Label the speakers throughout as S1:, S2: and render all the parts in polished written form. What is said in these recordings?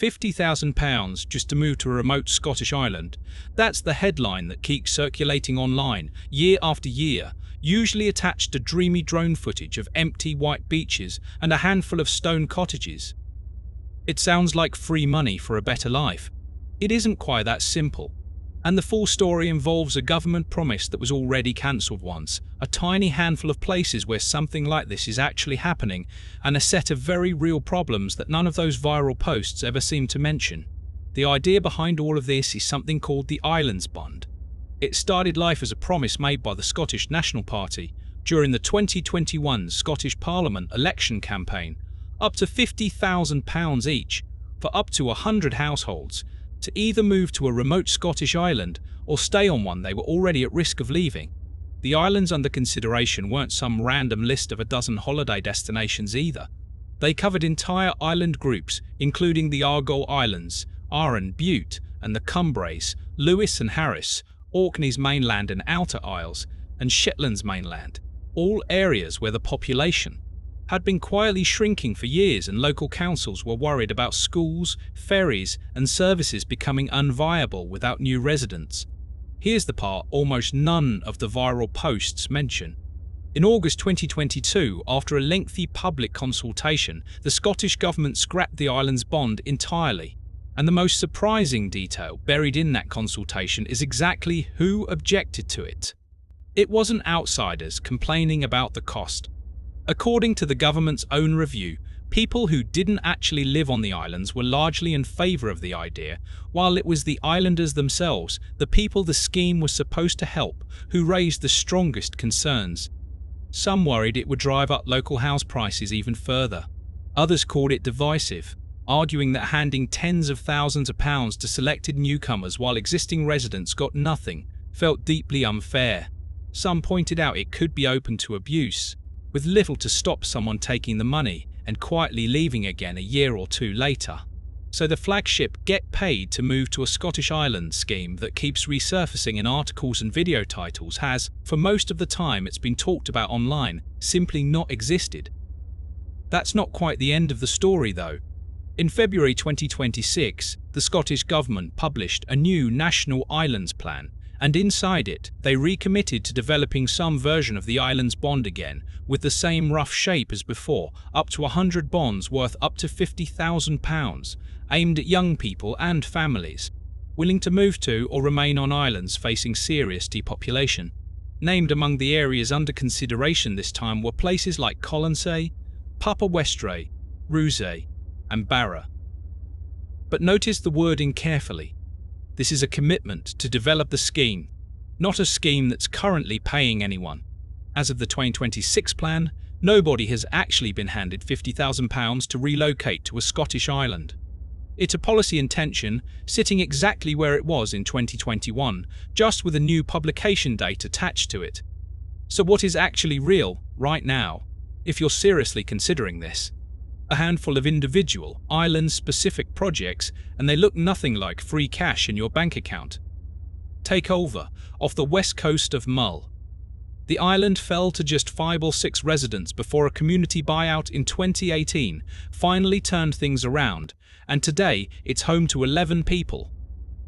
S1: £50,000 just to move to a remote Scottish island. That's the headline that keeps circulating online year after year, usually attached to dreamy drone footage of empty white beaches and a handful of stone cottages. It sounds like free money for a better life. It isn't quite that simple. And the full story involves a government promise that was already cancelled once, a tiny handful of places where something like this is actually happening, and a set of very real problems that none of those viral posts ever seem to mention. The idea behind all of this is something called the Islands Bond. It started life as a promise made by the Scottish National Party during the 2021 Scottish Parliament election campaign, up to £50,000 each for up to 100 households, to either move to a remote Scottish island or stay on one they were already at risk of leaving. The islands under consideration weren't some random list of a dozen holiday destinations either. They covered entire island groups, including the Argyll Islands, Arran, Bute, and the Cumbraes, Lewis and Harris, Orkney's mainland and outer isles, and Shetland's mainland, all areas where the population had been quietly shrinking for years, and local councils were worried about schools, ferries, and services becoming unviable without new residents. Here's the part almost none of the viral posts mention. In August 2022, after a lengthy public consultation, the Scottish Government scrapped the Islands Bond entirely. And the most surprising detail buried in that consultation is exactly who objected to it. It wasn't outsiders complaining about the cost. According to the government's own review, people who didn't actually live on the islands were largely in favour of the idea, while it was the islanders themselves, the people the scheme was supposed to help, who raised the strongest concerns. Some worried it would drive up local house prices even further. Others called it divisive, arguing that handing tens of thousands of pounds to selected newcomers while existing residents got nothing felt deeply unfair. Some pointed out it could be open to abuse, with little to stop someone taking the money and quietly leaving again a year or two later. So the flagship Get Paid to Move to a Scottish Island scheme that keeps resurfacing in articles and video titles has, for most of the time it's been talked about online, simply not existed. That's not quite the end of the story though. In February 2026, the Scottish Government published a new National Islands Plan, and inside it, they recommitted to developing some version of the Islands Bond again, with the same rough shape as before, up to 100 bonds worth up to £50,000, aimed at young people and families willing to move to or remain on islands facing serious depopulation. Named among the areas under consideration this time were places like Colonsay, Papa Westray, Rousay, and Barra. But notice the wording carefully. This is a commitment to develop the scheme, not a scheme that's currently paying anyone. As of the 2026 plan, nobody has actually been handed £50,000 to relocate to a Scottish island. It's a policy intention sitting exactly where it was in 2021, just with a new publication date attached to it. So what is actually real right now, if you're seriously considering this? A handful of individual, island-specific projects, and they look nothing like free cash in your bank account. Take over off the west coast of Mull. The island fell to just 5 or 6 residents before a community buyout in 2018 finally turned things around, and today it's home to 11 people.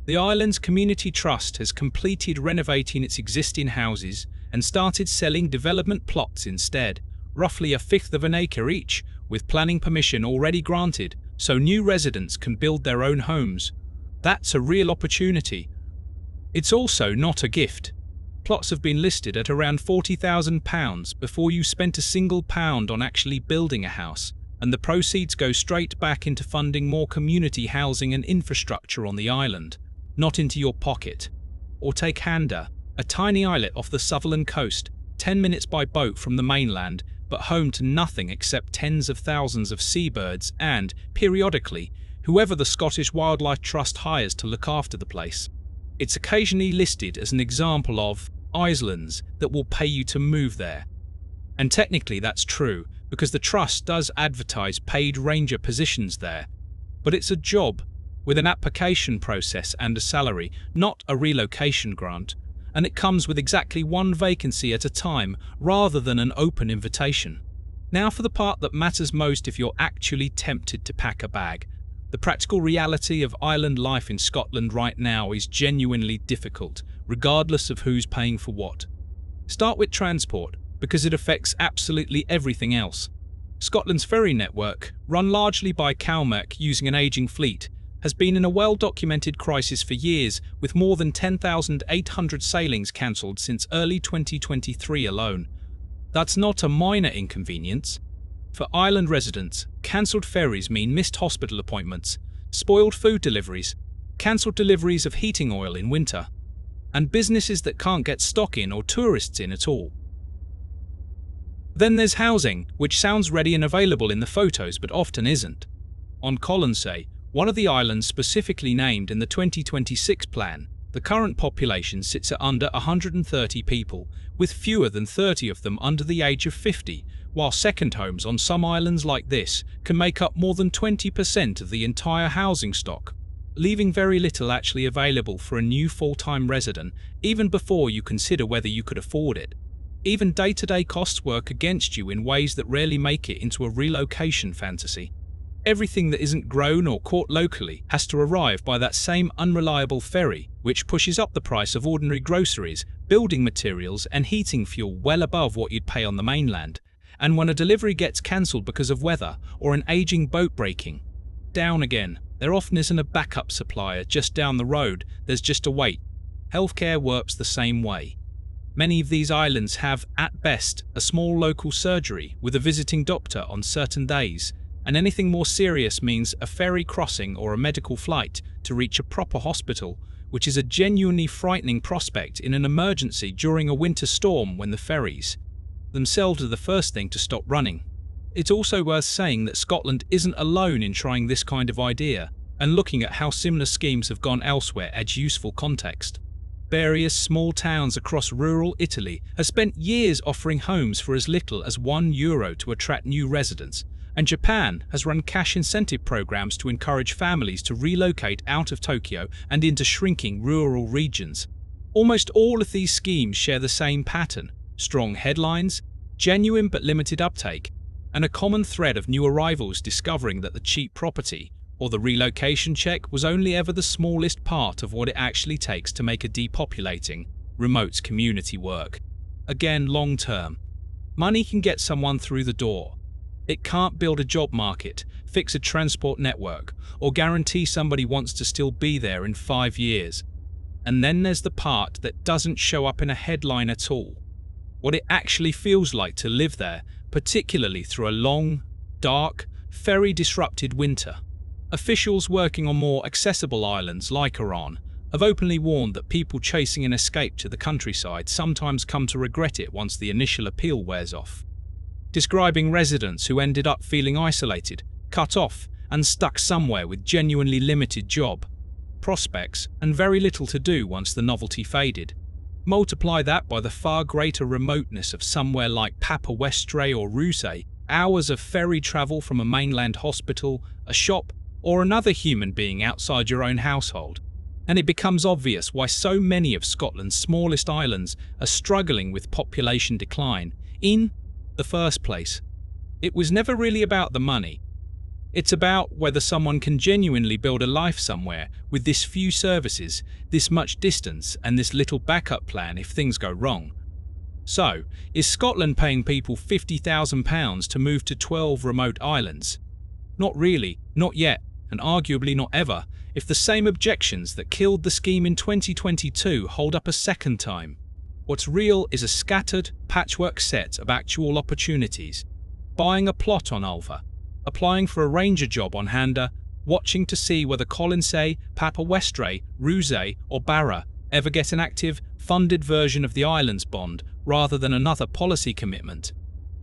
S1: The island's community trust has completed renovating its existing houses and started selling development plots instead, roughly 1/5 of an acre each, with planning permission already granted, so new residents can build their own homes. That's a real opportunity. It's also not a gift. Plots have been listed at around £40,000 before you spent a single pound on actually building a house, and the proceeds go straight back into funding more community housing and infrastructure on the island, not into your pocket. Or take Handa, a tiny islet off the Sutherland coast, 10 minutes by boat from the mainland, but home to nothing except tens of thousands of seabirds and, periodically, whoever the Scottish Wildlife Trust hires to look after the place. It's occasionally listed as an example of islands that will pay you to move there. And technically that's true, because the Trust does advertise paid ranger positions there. But it's a job, with an application process and a salary, not a relocation grant, and it comes with exactly 1 vacancy at a time rather than an open invitation. Now for the part that matters most if you're actually tempted to pack a bag. The practical reality of island life in Scotland right now is genuinely difficult, regardless of who's paying for what. Start with transport, because it affects absolutely everything else. Scotland's ferry network, run largely by Calmac using an aging fleet, has been in a well-documented crisis for years, with more than 10,800 sailings cancelled since early 2023 alone. That's not a minor inconvenience. For island residents, cancelled ferries mean missed hospital appointments, spoiled food deliveries, cancelled deliveries of heating oil in winter, and businesses that can't get stock in or tourists in at all. Then there's housing, which sounds ready and available in the photos but often isn't. On Colonsay, one of the islands specifically named in the 2026 plan, the current population sits at under 130 people, with fewer than 30 of them under the age of 50, while second homes on some islands like this can make up more than 20% of the entire housing stock, leaving very little actually available for a new full-time resident, even before you consider whether you could afford it. Even day-to-day costs work against you in ways that rarely make it into a relocation fantasy. Everything that isn't grown or caught locally has to arrive by that same unreliable ferry, which pushes up the price of ordinary groceries, building materials and heating fuel well above what you'd pay on the mainland. And when a delivery gets cancelled because of weather or an aging boat breaking down again, there often isn't a backup supplier just down the road, there's just a wait. Healthcare works the same way. Many of these islands have, at best, a small local surgery with a visiting doctor on certain days, and anything more serious means a ferry crossing or a medical flight to reach a proper hospital, which is a genuinely frightening prospect in an emergency during a winter storm when the ferries themselves are the first thing to stop running. It's also worth saying that Scotland isn't alone in trying this kind of idea, and looking at how similar schemes have gone elsewhere adds useful context. Various small towns across rural Italy have spent years offering homes for as little as €1 to attract new residents, and Japan has run cash incentive programs to encourage families to relocate out of Tokyo and into shrinking rural regions. Almost all of these schemes share the same pattern: strong headlines, genuine but limited uptake, and a common thread of new arrivals discovering that the cheap property or the relocation check was only ever the smallest part of what it actually takes to make a depopulating, remote community work. Again, long term, money can get someone through the door. It can't build a job market, fix a transport network, or guarantee somebody wants to still be there in 5 years. And then there's the part that doesn't show up in a headline at all. What it actually feels like to live there, particularly through a long, dark, ferry-disrupted winter. Officials working on more accessible islands like Arran have openly warned that people chasing an escape to the countryside sometimes come to regret it once the initial appeal wears off. Describing residents who ended up feeling isolated, cut off, and stuck somewhere with genuinely limited job prospects and very little to do once the novelty faded. Multiply that by the far greater remoteness of somewhere like Papa Westray or Rousay, hours of ferry travel from a mainland hospital, a shop, or another human being outside your own household, and it becomes obvious why so many of Scotland's smallest islands are struggling with population decline in the first place. It was never really about the money. It's about whether someone can genuinely build a life somewhere with this few services, this much distance, and this little backup plan if things go wrong. So, is Scotland paying people £50,000 to move to 12 remote islands? Not really, not yet, and arguably not ever, if the same objections that killed the scheme in 2022 hold up a second time. What's real is a scattered, patchwork set of actual opportunities. Buying a plot on Ulva, applying for a ranger job on Handa, watching to see whether Colonsay, Papa Westray, Rousay or Barra ever get an active, funded version of the island's bond rather than another policy commitment.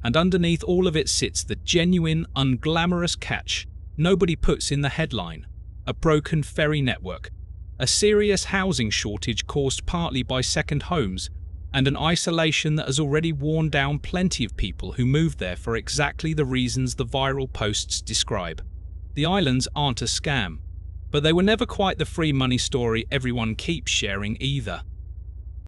S1: And underneath all of it sits the genuine, unglamorous catch nobody puts in the headline: a broken ferry network, a serious housing shortage caused partly by second homes, and an isolation that has already worn down plenty of people who moved there for exactly the reasons the viral posts describe. The islands aren't a scam, but they were never quite the free money story everyone keeps sharing either.